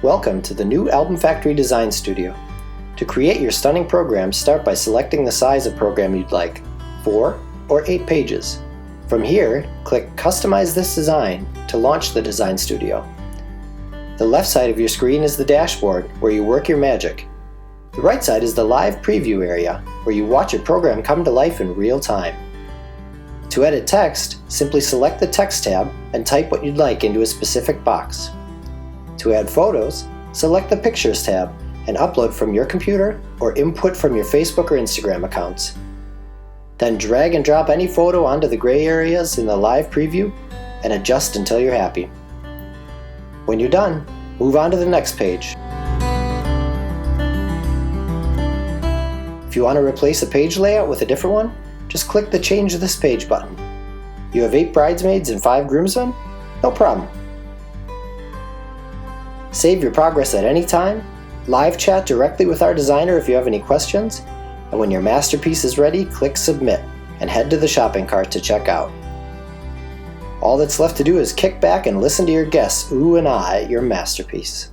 Welcome to the new Album Factory Design Studio. To create your stunning program, start by selecting the size of program you'd like, 4 or 8 pages. From here, click Customize this design to launch the Design Studio. The left side of your screen is the dashboard, where you work your magic. The right side is the live preview area, where you watch your program come to life in real time. To edit text, simply select the Text tab and type what you'd like into a specific box. To add photos, select the Pictures tab and upload from your computer or input from your Facebook or Instagram accounts. Then drag and drop any photo onto the gray areas in the live preview and adjust until you're happy. When you're done, move on to the next page. If you want to replace a page layout with a different one, just click the Change This Page button. You have 8 bridesmaids and 5 groomsmen? No problem. Save your progress at any time, live chat directly with our designer if you have any questions, and when your masterpiece is ready, click Submit and head to the shopping cart to check out. All that's left to do is kick back and listen to your guests ooh and ah at your masterpiece.